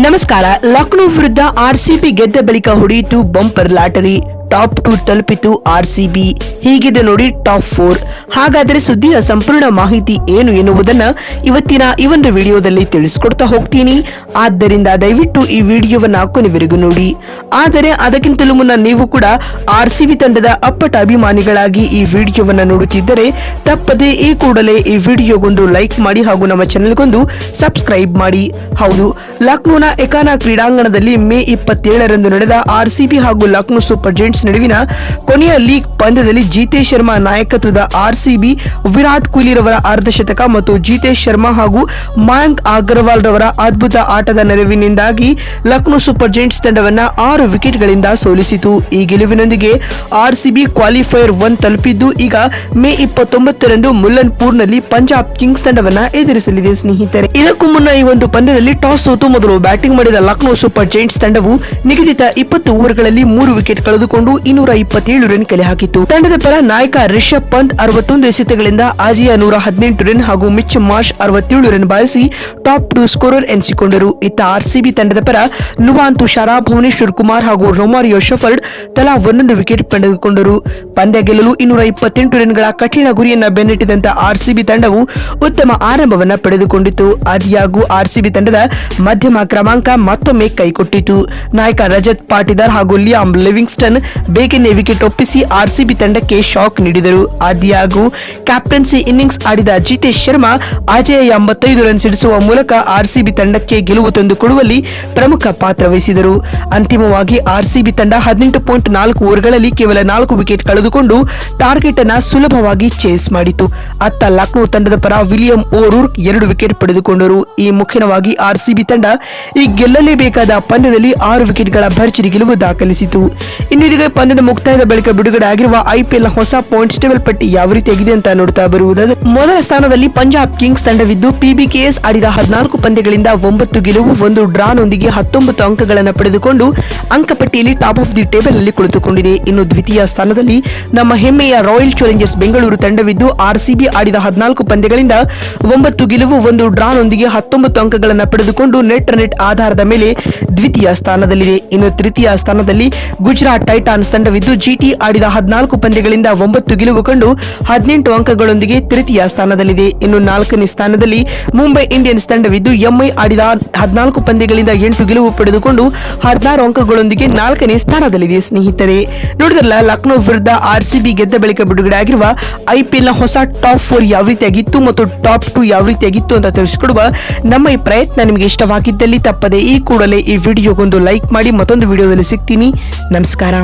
ನಮಸ್ಕಾರ. ಲಕ್ನೋ ವಿರುದ್ಧ ಆರ್ಸಿಬಿ ಗೆದ್ದ ಬಳಿಕ ಹೊಡೆಯಿತು ಬಂಪರ್ ಲಾಟರಿ. ಟಾಪ್ 2 ತಲುಪಿತು ಆರ್ಸಿಬಿ. ಹೀಗಿದೆ ನೋಡಿ ಟಾಪ್ 4. ಹಾಗಾದರೆ ಸುದ್ದಿಯ ಸಂಪೂರ್ಣ ಮಾಹಿತಿ ಏನು ಎನ್ನುವುದನ್ನ ಇವತ್ತಿನ ಈ ಒಂದು ವಿಡಿಯೋದಲ್ಲಿ ತಿಳಿಸ್ಕೊಡ್ತಾ ಹೋಗ್ತೀನಿ. ಆದ್ದರಿಂದ ದಯವಿಟ್ಟು ಈ ವಿಡಿಯೋವನ್ನ ಕೊನೆವರೆಗೂ ನೋಡಿ. ಆದರೆ ಅದಕ್ಕಿಂತಲೂ ಮುನ್ನ ನೀವು ಕೂಡ ಆರ್ಸಿಬಿ ತಂಡದ ಅಪ್ಪಟ ಅಭಿಮಾನಿಗಳಾಗಿ ಈ ವಿಡಿಯೋವನ್ನ ನೋಡುತ್ತಿದ್ದರೆ ತಪ್ಪದೆ ಈ ಕೂಡಲೇ ಈ ವಿಡಿಯೋಗೊಂದು ಲೈಕ್ ಮಾಡಿ ಹಾಗೂ ನಮ್ಮ ಚಾನೆಲ್ಗೊಂದು ಸಬ್ಸ್ಕ್ರೈಬ್ ಮಾಡಿ. ಹೌದು, ಲಕ್ನೋನ ಎಕಾನಾ ಕ್ರೀಡಾಂಗಣದಲ್ಲಿ ಮೇ 27ರಂದು ನಡೆದ ಆರ್ಸಿಬಿ ಹಾಗೂ ಲಕ್ನೋ ಸೂಪರ್ ಜೈಂಟ್ಸ್ ನಡುವಿನ ಕೊನೆಯ ಲೀಗ್ ಪಂದ್ಯದಲ್ಲಿ ಜಿತೇಶ್ ಶರ್ಮಾ ನಾಯಕತ್ವದ ಆರ್ಸಿಬಿ ವಿರಾಟ್ ಕೊಹ್ಲಿ ರವರ ಅರ್ಧಶತಕ ಮತ್ತು ಜಿತೇಶ್ ಶರ್ಮಾ ಹಾಗೂ ಮಯಾಂಕ್ ಅಗರ್ವಾಲ್ ರವರ ಅದ್ಭುತ ಆಟದ ನೆರವಿನಿಂದಾಗಿ ಲಕ್ನೋ ಸೂಪರ್ ಜೈಂಟ್ಸ್ ತಂಡವನ್ನ 6 ವಿಕೆಟ್ಗಳಿಂದ ಸೋಲಿಸಿತು. ಈ ಗೆಲುವಿನೊಂದಿಗೆ ಆರ್ಸಿಬಿ ಕ್ವಾಲಿಫೈಯರ್ 1 ತಲುಪಿದ್ದು ಈಗ ಮೇ 29ರಂದು ಮುಲ್ಲನ್ಪುರ್ನಲ್ಲಿ ಪಂಜಾಬ್ ಕಿಂಗ್ಸ್ ತಂಡವನ್ನ ಎದುರಿಸಲಿದೆ. ಸ್ನೇಹಿತರೆ, ಇದಕ್ಕೂ ಮುನ್ನ ಈ ಒಂದು ಪಂದ್ಯದಲ್ಲಿ ಟಾಸ್ ಸೋತು ಮೊದಲು ಬ್ಯಾಟಿಂಗ್ ಮಾಡಿದ ಲಕ್ನೋ ಸೂಪರ್ ಜೈಂಟ್ಸ್ ತಂಡವು ನಿಗದಿತ 20 ಓವರ್ಗಳಲ್ಲಿ 3 ವಿಕೆಟ್ ಕಳೆದುಕೊಂಡು 227 ರನ್ ಕಲೆ ಹಾಕಿತು. ತಂಡದ ಪರ ನಾಯಕ ರಿಷಬ್ ಪಂತ್ 61 ಎಸೆತಗಳಿಂದ ಆಜಿಯಾ 118 ರನ್ ಹಾಗೂ ಮಿಚ್ ಮಾರ್ಷ್ 67 ರನ್ ಬಾರಿಸಿ ಟಾಪ್ 2 ಸ್ಕೋರರ್ ಎನಿಸಿಕೊಂಡರು. ಇತ್ತ ಆರ್ಸಿಬಿ ತಂಡದ ಪರ ನುವಾನ್ ತುಷಾರ, ಭುವನೇಶ್ವರ್ ಕುಮಾರ್ ಹಾಗೂ ರೊಮಾರಿಯೋ ಶಫರ್ಡ್ ತಲಾ 1 ವಿಕೆಟ್ ಪಡೆದುಕೊಂಡರು. ಪಂದ್ಯ ಗೆಲ್ಲಲು 228 ರನ್ಗಳ ಕಠಿಣ ಗುರಿಯನ್ನ ಬೆನ್ನಟ್ಟಿದಂತ ಆರ್ಸಿಬಿ ತಂಡವು ಉತ್ತಮ ಆರಂಭವನ್ನ ಪಡೆದುಕೊಂಡಿತು. ಆದಿಯಾಗೂ ಆರ್ಸಿಬಿ ತಂಡದ ಮಧ್ಯಮ ಕ್ರಮಾಂಕ ಮತ್ತೊಮ್ಮೆ ಕೈಕೊಟ್ಟಿತು. ನಾಯಕ ರಜತ್ ಪಾಟಿದಾರ್ ಹಾಗೂ ಲಿಯಾಮ್ ಲಿವಿಂಗ್ಸ್ಟನ್ ಬೇಗನೆ ವಿಕೆಟ್ ಒಪ್ಪಿಸಿ ಆರ್ಸಿಬಿ ತಂಡಕ್ಕೆ ಶಾಕ್ ನೀಡಿದರು. ಆದಿಯಾಗೂ ಕ್ಯಾಪ್ಟನ್ಸಿ ಇನ್ನಿಂಗ್ಸ್ ಆಡಿದ ಜಿತೇಶ್ ಶರ್ಮಾ ಅಜೇಯ 85 ರನ್ ಸಿಡಿಸುವ ಮೂಲಕ ಆರ್ಸಿಬಿ ತಂಡಕ್ಕೆ ಗೆಲುವು ತಂದುಕೊಡುವಲ್ಲಿ ಪ್ರಮುಖ ಪಾತ್ರ ವಹಿಸಿದರು. ಅಂತಿಮವಾಗಿ ಆರ್ಸಿಬಿ ತಂಡ 18.4 ಓವರ್ಗಳಲ್ಲಿ ಕೇವಲ 4 ವಿಕೆಟ್ ಕಳೆದುಕೊಂಡು ಟಾರ್ಗೆಟ್ ಅನ್ನ ಸುಲಭವಾಗಿ ಚೇಸ್ ಮಾಡಿತು. ಅತ್ತ ಲಕ್ನೋ ತಂಡದ ಪರ ವಿಲಿಯಂ ಓರೂರ್ಕ್ 2 ವಿಕೆಟ್ ಪಡೆದುಕೊಂಡರು. ಈ ಮುಖ್ಯವಾಗಿ ಆರ್ಸಿಬಿ ತಂಡ ಈ ಗೆಲ್ಲಲೇಬೇಕಾದ ಪಂದ್ಯದಲ್ಲಿ 6 ವಿಕೆಟ್ಗಳ ಭರ್ಜರಿ ಗೆಲುವು ದಾಖಲಿಸಿತು. ಇನ್ನು ಇದೀಗ ಪಂದ್ಯದ ಮುಕ್ತಾಯದ ಬಳಿಕ ಬಿಡುಗಡೆ ಆಗಿರುವ ಐಪಿಎಲ್ ಹೊಸ ಪಾಯಿಂಟ್ಸ್ ಟೇಬಲ್ ಪಟ್ಟಿ ಯಾವ ರೀತಿಯಾಗಿದೆ ಅಂತ ನೋಡ್ತಾ ಬರುವುದಾದರೆ ಮೊದಲ ಸ್ಥಾನದಲ್ಲಿ ಪಂಜಾಬ್ ಕಿಂಗ್ಸ್ ತಂಡವಿದ್ದು ಪಿಬಿಕೆಎಸ್ ಆಡಿದ 14 ಪಂದ್ಯಗಳಿಂದ 9 ಗೆಲುವು 1 ಡ್ರಾನೊಂದಿಗೆ 19 ಅಂಕಗಳನ್ನು ಪಡೆದುಕೊಂಡು ಅಂಕಪಟ್ಟಿಯಲ್ಲಿ ಟಾಪ್ ಆಫ್ ದಿ ಟೇಬಲ್ ನಲ್ಲಿ ಕುಳಿತುಕೊಂಡಿದೆ. ಇನ್ನು ದ್ವಿತೀಯ ಸ್ಥಾನದಲ್ಲಿ ನಮ್ಮ ಹೆಮ್ಮೆಯ ರಾಯಲ್ ಚಾಲೆಂಜರ್ಸ್ ಬೆಂಗಳೂರು ತಂಡವಿದ್ದು ಆರ್ಸಿಬಿ ಆಡಿದ 14 ಪಂದ್ಯಗಳಿಂದ 9 ಗೆಲುವು 1 ಡ್ರಾನೊಂದಿಗೆ 19 ಅಂಕಗಳನ್ನು ಪಡೆದುಕೊಂಡು ನೆಟ್ ರನ್ ಆಧಾರದ ಮೇಲೆ ದ್ವಿತೀಯ ಸ್ಥಾನದಲ್ಲಿದೆ. ಇನ್ನು ತೃತೀಯ ಸ್ಥಾನದಲ್ಲಿ ಗುಜರಾತ್ ಟೈಟಾನ್ಸ್ ತಂಡವಿದ್ದು ಜಿಟಿ ಆಡಿದ 14 ಪಂದ್ಯಗಳಿಂದ 9 ಗೆಲುವು ಕಂಡು 18 ಅಂಕಗಳೊಂದಿಗೆ ತೃತೀಯ ಸ್ಥಾನದಲ್ಲಿದೆ. ಇನ್ನು 4ನೇ ಸ್ಥಾನದಲ್ಲಿ ಮುಂಬೈ ಇಂಡಿಯನ್ಸ್ ತಂಡವಿದ್ದು ಎಂಐ ಆಡಿದ 14 ಪಂದ್ಯಗಳಿಂದ 8 ಗೆಲುವು ಪಡೆದುಕೊಂಡು 16 ಅಂಕಗಳೊಂದಿಗೆ 4ನೇ ಸ್ಥಾನದಲ್ಲಿದೆ. ಸ್ನೇಹಿತರೆ, ನೋಡಿದ್ರಲ್ಲ ಲಕ್ನೋ ವಿರುದ್ಧ ಆರ್ಸಿಬಿ ಗೆದ್ದ ಬಳಿಕ ಬಿಡುಗಡೆ ಆಗಿರುವ ಐಪಿಎಲ್ ನ ಹೊಸ ಟಾಪ್ 4 ಯಾವ ರೀತಿಯಾಗಿತ್ತು ಮತ್ತು ಟಾಪ್ 2 ಯಾವ ರೀತಿಯಾಗಿತ್ತು ಅಂತ ತಿಳಿಸಿಕೊಡುವ ನಮ್ಮ ಈ ಪ್ರಯತ್ನ ನಿಮಗೆ ಇಷ್ಟವಾಗಿದ್ದಲ್ಲಿ ತಪ್ಪದೆ ಈ ಕೂಡಲೇ ಈ ವಿಡಿಯೋಗೊಂದು ಲೈಕ್ ಮಾಡಿ. ಮತ್ತೊಂದು ವಿಡಿಯೋದಲ್ಲಿ ಸಿಗ್ತೀನಿ. ನಮಸ್ಕಾರ.